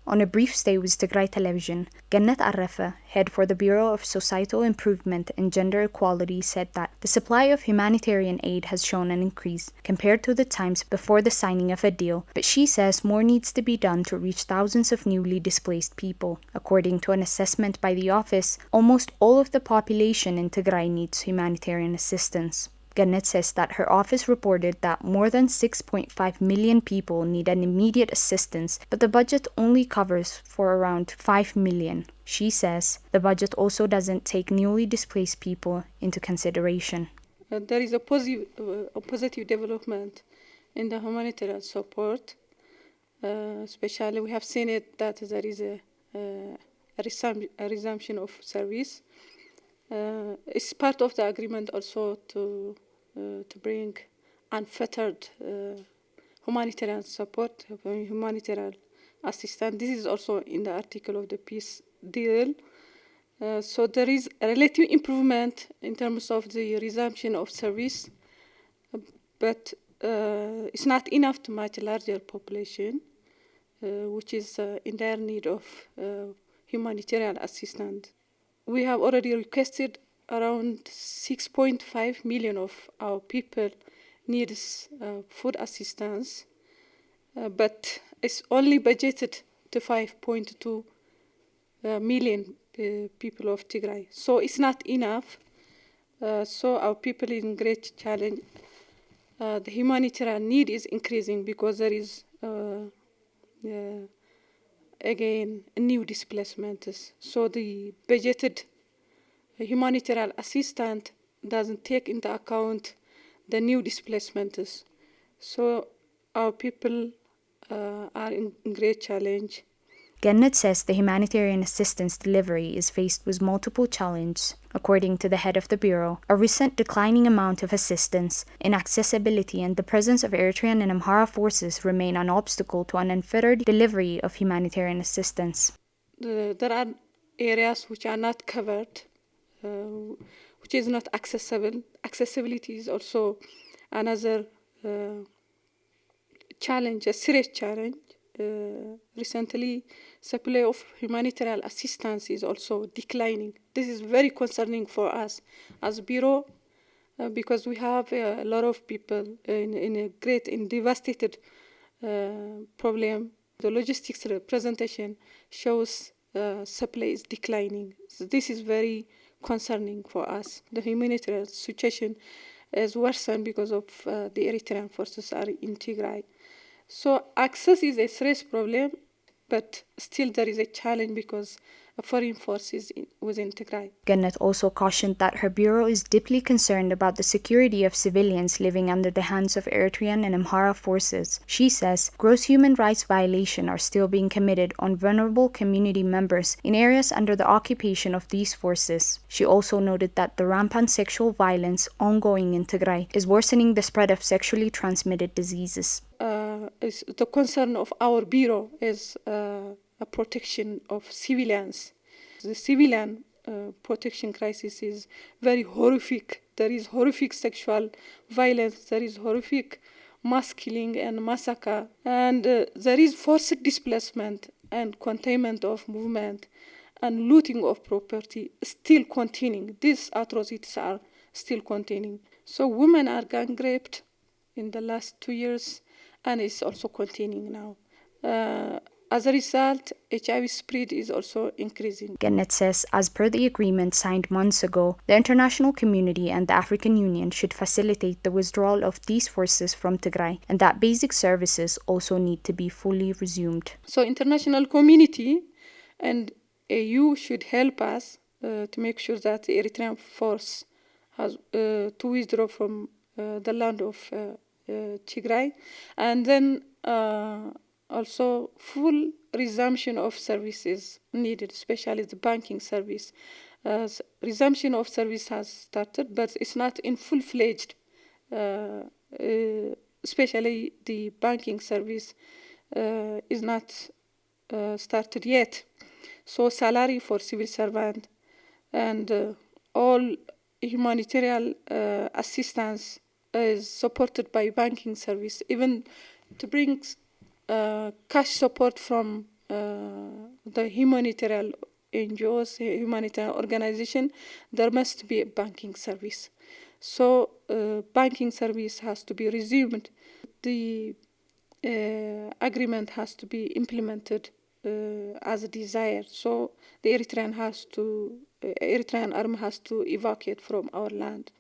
On a brief stay with Tigrai television, Gannet Arrafa, head for the Bureau of Societal Improvement and Gender Equality, said that the supply of humanitarian aid has shown an increase compared to the times before the signing of a deal, but she says more needs to be done to reach thousands of newly displaced people. According to an assessment by the office, almost all of the population in Tigray needs humanitarian assistance. Gannet says that her office reported that more than 6.5 million people need an immediate assistance, but the budget only covers for around 5 million. She says the budget also doesn't take newly displaced people into consideration. There is a positive development in the humanitarian support. Especially, we have seen it that there is a resumption of service. It's part of the agreement also to bring unfettered humanitarian support, humanitarian assistance. This is also in the article of the peace deal. So there is a relative improvement in terms of the resumption of service, but it's not enough to match a larger population, which is in dire need of humanitarian assistance. We have already requested around 6.5 million of our people needs food assistance, but it's only budgeted to 5.2 million people of Tigray. So it's not enough. So our people is in great challenge. The humanitarian need is increasing because there is again new displacements. So the budgeted humanitarian assistance doesn't take into account the new displacements. So our people are in great challenge. Gannet says the humanitarian assistance delivery is faced with multiple challenges. According to the head of the Bureau, a recent declining amount of assistance, inaccessibility, and the presence of Eritrean and Amhara forces remain an obstacle to an unfettered delivery of humanitarian assistance. There are areas which are not covered, which is not accessible. Accessibility is also another challenge, a serious challenge. Recently, supply of humanitarian assistance is also declining. This is very concerning for us as Bureau because we have a lot of people in a great and devastated problem. The logistics representation shows supply is declining. So this is very concerning for us. The humanitarian situation is worsened because of the Eritrean forces are in Tigray. So access is a serious problem, but still there is a challenge because foreign forces within Tigray. Gannet also cautioned that her bureau is deeply concerned about the security of civilians living under the hands of Eritrean and Amhara forces. She says gross human rights violations are still being committed on vulnerable community members in areas under the occupation of these forces. She also noted that the rampant sexual violence ongoing in Tigray is worsening the spread of sexually transmitted diseases. The concern of our bureau is a protection of civilians. The civilian protection crisis is very horrific. There is horrific sexual violence. There is horrific mass killing and massacre. And there is forced displacement and containment of movement and looting of property still continuing. These atrocities are still continuing. So women are gang raped in the last 2 years, and it's also continuing now. As a result, HIV spread is also increasing. Gannet says, as per the agreement signed months ago, the international community and the African Union should facilitate the withdrawal of these forces from Tigray, and that basic services also need to be fully resumed. So international community and EU should help us to make sure that the Eritrean force has to withdraw from the land of Tigray, and then also full resumption of services needed, especially the banking service. Resumption of service has started, but it's not in full-fledged, especially the banking service is not started yet. So salary for civil servant and all humanitarian assistance is supported by banking service, even to bring cash support from the humanitarian NGOs, humanitarian organization, there must be a banking service. So banking service has to be resumed. The agreement has to be implemented as desired. So the Eritrean army has to evacuate from our land.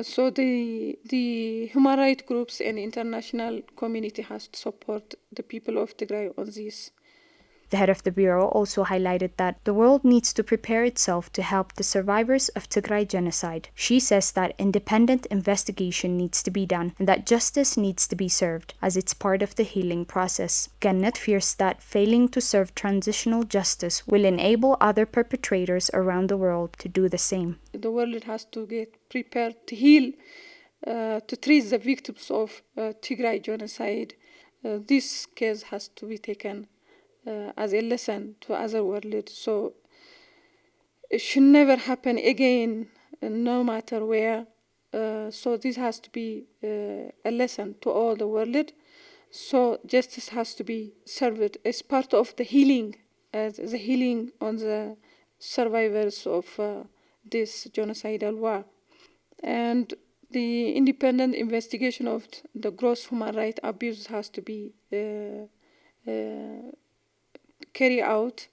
So the human rights groups and international community has to support the people of Tigray on this. The head of the bureau also highlighted that the world needs to prepare itself to help the survivors of Tigray genocide. She says that independent investigation needs to be done and that justice needs to be served, as it's part of the healing process. Gannet fears that failing to serve transitional justice will enable other perpetrators around the world to do the same. The world has to get prepared to heal, to treat the victims of Tigray genocide. This case has to be taken as a lesson to other world. So it should never happen again, no matter where. So this has to be a lesson to all the world. So justice has to be served as part of the healing, the healing on the survivors of this genocidal war. And the independent investigation of the gross human rights abuse has to be carried out